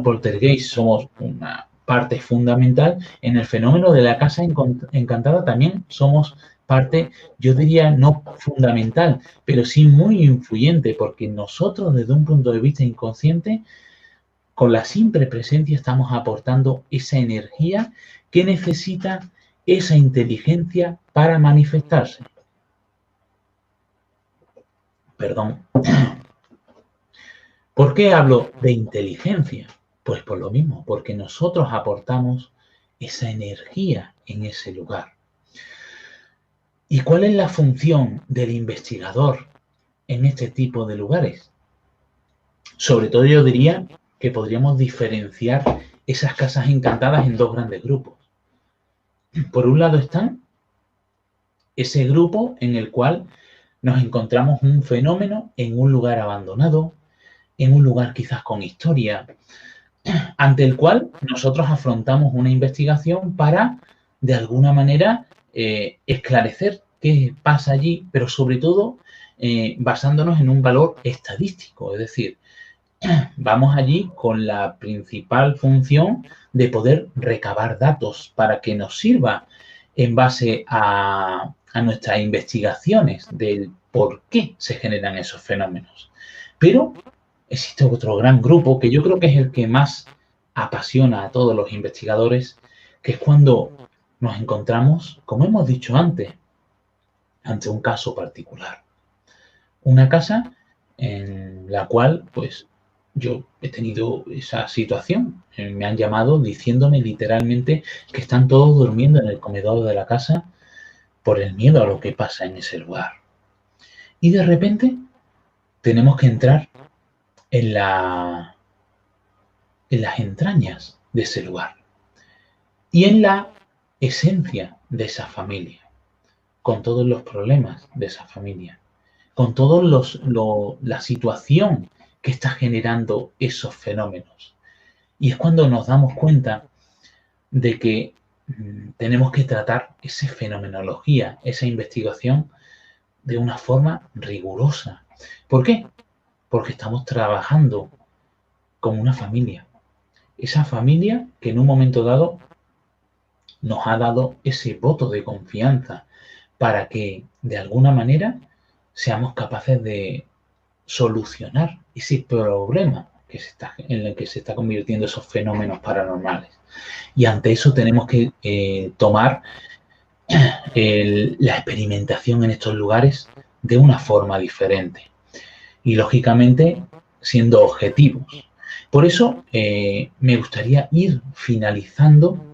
poltergeist somos una parte fundamental, en el fenómeno de la casa encantada también somos parte, yo diría, no fundamental, pero sí muy influyente, porque nosotros, desde un punto de vista inconsciente, con la simple presencia estamos aportando esa energía que necesita esa inteligencia para manifestarse. Perdón. ¿Por qué hablo de inteligencia? Pues por lo mismo, porque nosotros aportamos esa energía en ese lugar. ¿Y cuál es la función del investigador en este tipo de lugares? Sobre todo yo diría que podríamos diferenciar esas casas encantadas en dos grandes grupos. Por un lado están ese grupo en el cual nos encontramos un fenómeno en un lugar abandonado, en un lugar quizás con historia, ante el cual nosotros afrontamos una investigación para, de alguna manera, esclarecer qué pasa allí, pero sobre todo basándonos en un valor estadístico, es decir, vamos allí con la principal función de poder recabar datos para que nos sirva en base a nuestras investigaciones del por qué se generan esos fenómenos. Pero existe otro gran grupo que yo creo que es el que más apasiona a todos los investigadores, que es cuando nos encontramos, como hemos dicho antes, ante un caso particular. Una casa en la cual, pues, yo he tenido esa situación. Me han llamado diciéndome literalmente que están todos durmiendo en el comedor de la casa por el miedo a lo que pasa en ese lugar. Y de repente tenemos que entrar en las entrañas de ese lugar y en la esencia de esa familia, con todos los problemas de esa familia, con toda la situación que está generando esos fenómenos. Y es cuando nos damos cuenta de que tenemos que tratar esa fenomenología, esa investigación, de una forma rigurosa. ¿Por qué? Porque estamos trabajando como una familia. Esa familia que en un momento dado nos ha dado ese voto de confianza para que, de alguna manera, seamos capaces de solucionar ese problema en el que se está convirtiendo esos fenómenos paranormales. Y ante eso tenemos que tomar la experimentación en estos lugares de una forma diferente. Y, lógicamente, siendo objetivos. Por eso me gustaría ir finalizando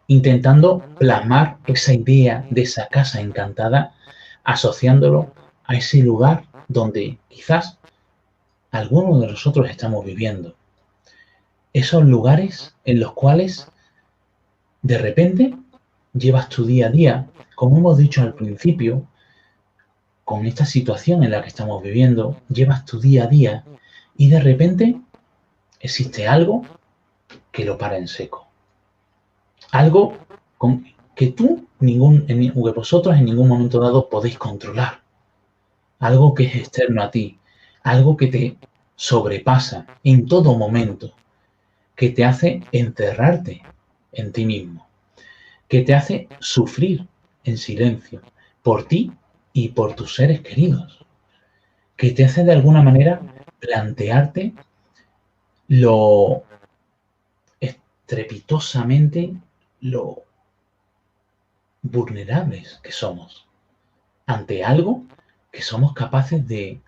intentando plasmar esa idea de esa casa encantada, asociándolo a ese lugar donde quizás algunos de nosotros estamos viviendo. Esos lugares en los cuales de repente llevas tu día a día, como hemos dicho al principio, con esta situación en la que estamos viviendo, llevas tu día a día y de repente existe algo que lo para en seco. Algo que que vosotros en ningún momento dado podéis controlar. Algo que es externo a ti. Algo que te sobrepasa en todo momento. Que te hace encerrarte en ti mismo. Que te hace sufrir en silencio por ti y por tus seres queridos. Que te hace de alguna manera plantearte estrepitosamente lo vulnerables que somos ante algo que somos capaces de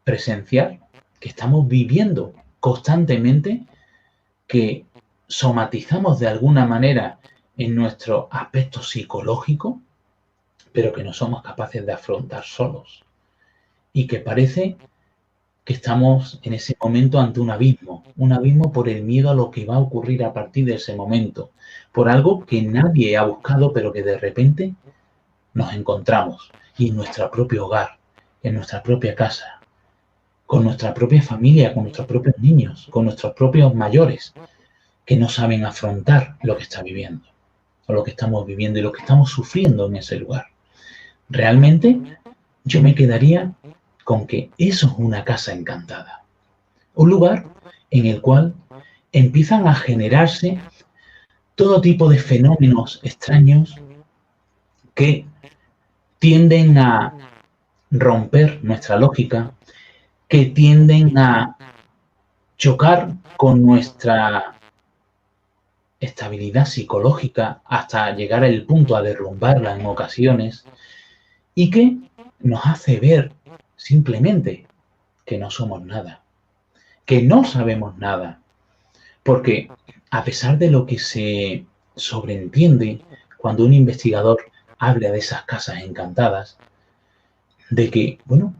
presenciar, que estamos viviendo constantemente, que somatizamos de alguna manera en nuestro aspecto psicológico, pero que no somos capaces de afrontar solos. Y que parece que estamos en ese momento ante un abismo por el miedo a lo que va a ocurrir a partir de ese momento, por algo que nadie ha buscado, pero que de repente nos encontramos, y en nuestro propio hogar, en nuestra propia casa, con nuestra propia familia, con nuestros propios niños, con nuestros propios mayores, que no saben afrontar lo que está viviendo, o lo que estamos viviendo y lo que estamos sufriendo en ese lugar. Realmente, yo me quedaría con que eso es una casa encantada. Un lugar en el cual empiezan a generarse todo tipo de fenómenos extraños que tienden a romper nuestra lógica, que tienden a chocar con nuestra estabilidad psicológica hasta llegar al punto a derrumbarla en ocasiones, y que nos hace ver simplemente que no somos nada, que no sabemos nada, porque a pesar de lo que se sobreentiende cuando un investigador habla de esas casas encantadas, de que, bueno,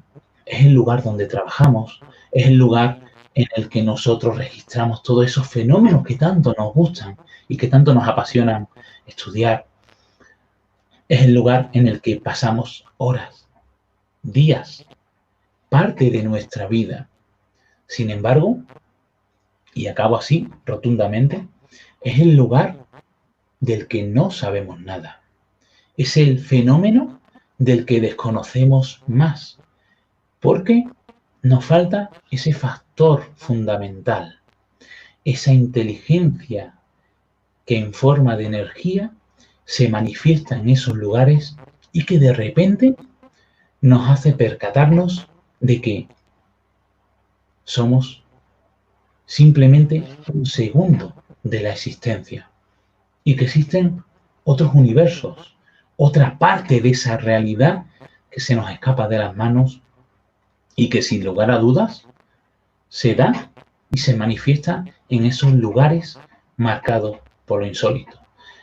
es el lugar donde trabajamos, es el lugar en el que nosotros registramos todos esos fenómenos que tanto nos gustan y que tanto nos apasionan estudiar, es el lugar en el que pasamos horas, días, parte de nuestra vida. Sin embargo, y acabo así rotundamente, es el lugar del que no sabemos nada. Es el fenómeno del que desconocemos más, porque nos falta ese factor fundamental, esa inteligencia que en forma de energía se manifiesta en esos lugares y que de repente nos hace percatarnos de que somos simplemente un segundo de la existencia y que existen otros universos, otra parte de esa realidad que se nos escapa de las manos y que sin lugar a dudas se da y se manifiesta en esos lugares marcados por lo insólito.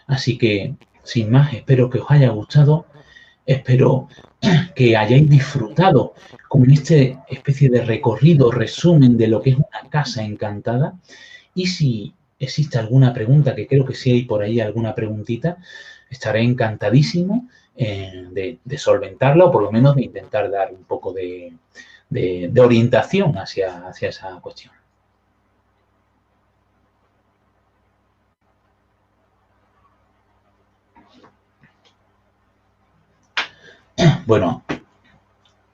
Así que, sin más, espero que os haya gustado, espero que hayáis disfrutado con esta especie de recorrido, resumen de lo que es una casa encantada. Y si existe alguna pregunta, que creo que sí hay por ahí alguna preguntita, estaré encantadísimo de solventarla, o por lo menos de intentar dar un poco de orientación hacia esa cuestión. Bueno,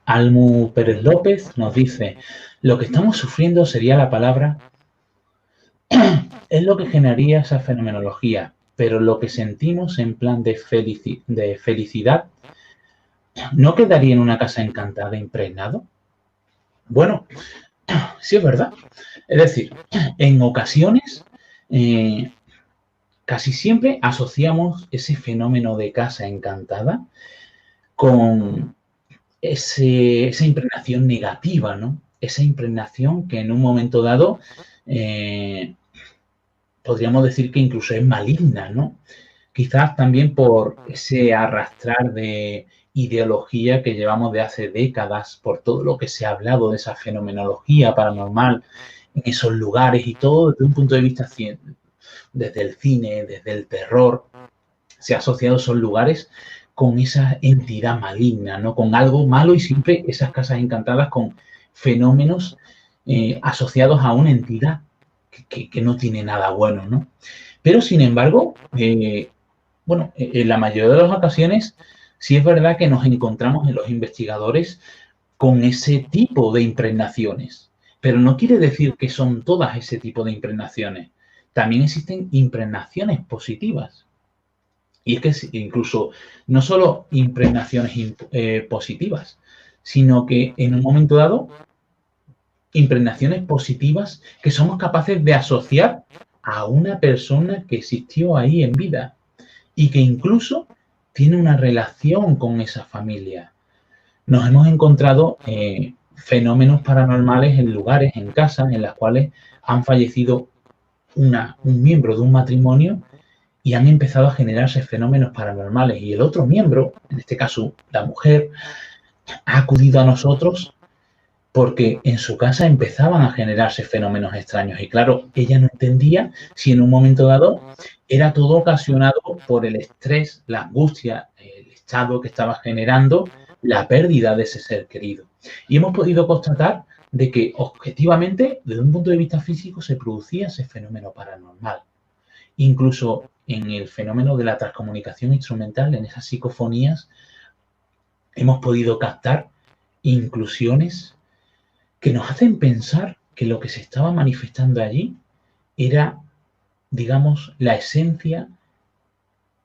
Almu Pérez López nos dice: lo que estamos sufriendo sería la palabra, es lo que generaría esa fenomenología, pero lo que sentimos en plan de felicidad, ¿no quedaría en una casa encantada impregnado? Bueno, sí es verdad. Es decir, en ocasiones, casi siempre asociamos ese fenómeno de casa encantada con esa impregnación negativa, ¿no? Esa impregnación que en un momento dado podríamos decir que incluso es maligna, ¿no? Quizás también por ese arrastrar de ideología que llevamos de hace décadas, por todo lo que se ha hablado de esa fenomenología paranormal en esos lugares y todo desde un punto de vista desde el cine, desde el terror, se ha asociado esos lugares con esa entidad maligna, ¿no? Con algo malo, y siempre esas casas encantadas con fenómenos asociados a una entidad que no tiene nada bueno, ¿no? Pero, sin embargo, bueno, en la mayoría de las ocasiones sí es verdad que nos encontramos en los investigadores con ese tipo de impregnaciones, pero no quiere decir que son todas ese tipo de impregnaciones. También existen impregnaciones positivas. Y es que incluso no solo impregnaciones positivas, sino que en un momento dado, impregnaciones positivas que somos capaces de asociar a una persona que existió ahí en vida y que incluso tiene una relación con esa familia. Nos hemos encontrado fenómenos paranormales en lugares, en casas, en las cuales han fallecido un miembro de un matrimonio y han empezado a generarse fenómenos paranormales. Y el otro miembro, en este caso la mujer, ha acudido a nosotros porque en su casa empezaban a generarse fenómenos extraños. Y claro, ella no entendía si en un momento dado era todo ocasionado por el estrés, la angustia, el estado que estaba generando la pérdida de ese ser querido. Y hemos podido constatar de que objetivamente, desde un punto de vista físico, se producía ese fenómeno paranormal. Incluso en el fenómeno de la transcomunicación instrumental, en esas psicofonías, hemos podido captar inclusiones que nos hacen pensar que lo que se estaba manifestando allí era, digamos, la esencia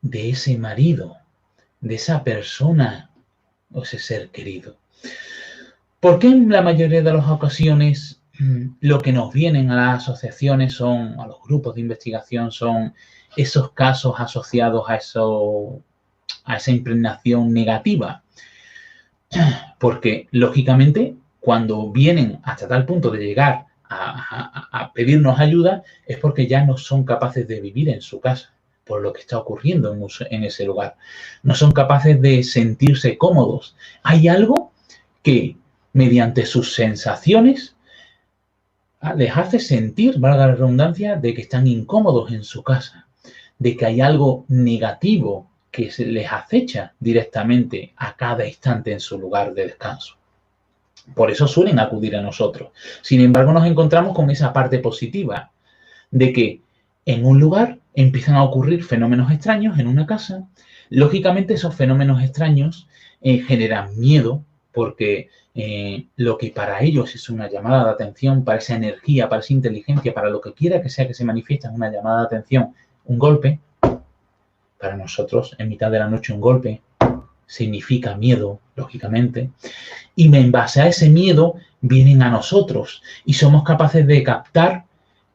de ese marido, de esa persona o ese ser querido. ¿Por qué en la mayoría de las ocasiones lo que nos vienen a las asociaciones son, a los grupos de investigación, son esos casos asociados a esa impregnación negativa? Porque, lógicamente, cuando vienen hasta tal punto de llegar a pedirnos ayuda, es porque ya no son capaces de vivir en su casa, por lo que está ocurriendo en ese lugar. No son capaces de sentirse cómodos. Hay algo que, mediante sus sensaciones, les hace sentir, valga la redundancia, de que están incómodos en su casa, de que hay algo negativo que les acecha directamente a cada instante en su lugar de descanso. Por eso suelen acudir a nosotros. Sin embargo, nos encontramos con esa parte positiva de que en un lugar empiezan a ocurrir fenómenos extraños en una casa. Lógicamente, esos fenómenos extraños generan miedo porque lo que para ellos es una llamada de atención, para esa energía, para esa inteligencia, para lo que quiera que sea que se manifieste en una llamada de atención, un golpe, para nosotros, en mitad de la noche, un golpe significa miedo, lógicamente, y en base a ese miedo vienen a nosotros y somos capaces de captar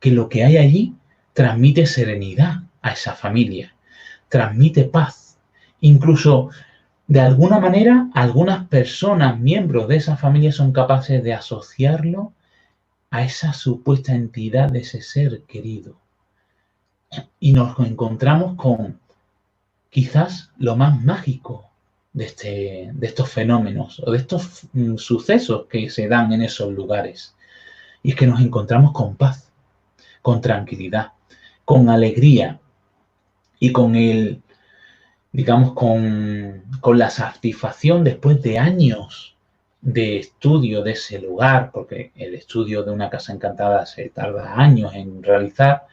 que lo que hay allí transmite serenidad a esa familia, transmite paz. Incluso, de alguna manera, algunas personas, miembros de esa familia, son capaces de asociarlo a esa supuesta entidad de ese ser querido. Y nos encontramos con quizás lo más mágico de estos fenómenos o de estos sucesos que se dan en esos lugares. Y es que nos encontramos con paz, con tranquilidad, con alegría y con con la satisfacción después de años de estudio de ese lugar, porque el estudio de una casa encantada se tarda años en realizar,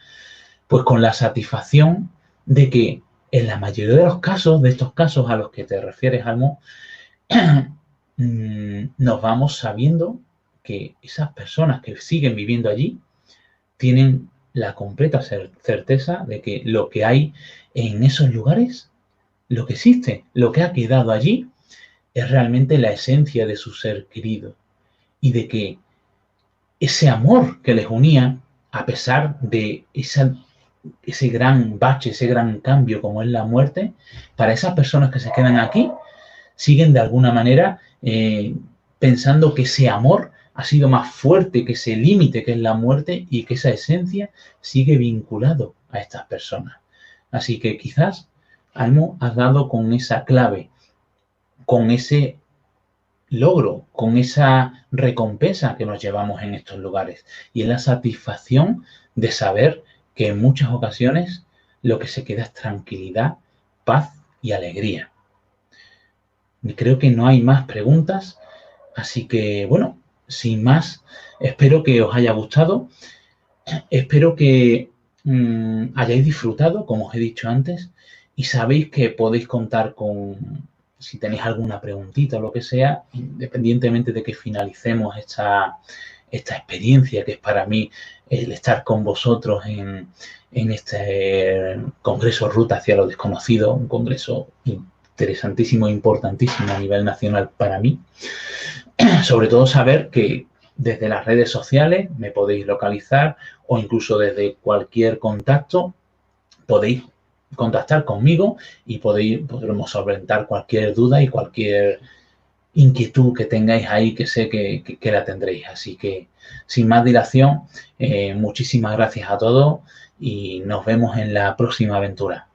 pues con la satisfacción de que en la mayoría de los casos, de estos casos a los que te refieres, Almo, nos vamos sabiendo que esas personas que siguen viviendo allí tienen la completa certeza de que lo que hay en esos lugares, lo que existe, lo que ha quedado allí, es realmente la esencia de su ser querido y de que ese amor que les unía, a pesar de ese gran bache, ese gran cambio como es la muerte, para esas personas que se quedan aquí, siguen de alguna manera pensando que ese amor ha sido más fuerte que ese límite que es la muerte y que esa esencia sigue vinculado a estas personas. Así que quizás, Almo, has dado con esa clave, con ese logro, con esa recompensa que nos llevamos en estos lugares. Y es la satisfacción de saber que en muchas ocasiones lo que se queda es tranquilidad, paz y alegría. Y creo que no hay más preguntas, así que, bueno, sin más, espero que os haya gustado, espero que hayáis disfrutado, como os he dicho antes, y sabéis que podéis contar con, si tenéis alguna preguntita o lo que sea, independientemente de que finalicemos esta experiencia que es para mí el estar con vosotros en este Congreso Ruta hacia lo Desconocido, un congreso interesantísimo e importantísimo a nivel nacional para mí. Sobre todo saber que desde las redes sociales me podéis localizar o incluso desde cualquier contacto podéis contactar conmigo y podremos solventar cualquier duda y cualquier inquietud que tengáis ahí, que sé que la tendréis. Así que, sin más dilación, muchísimas gracias a todos y nos vemos en la próxima aventura.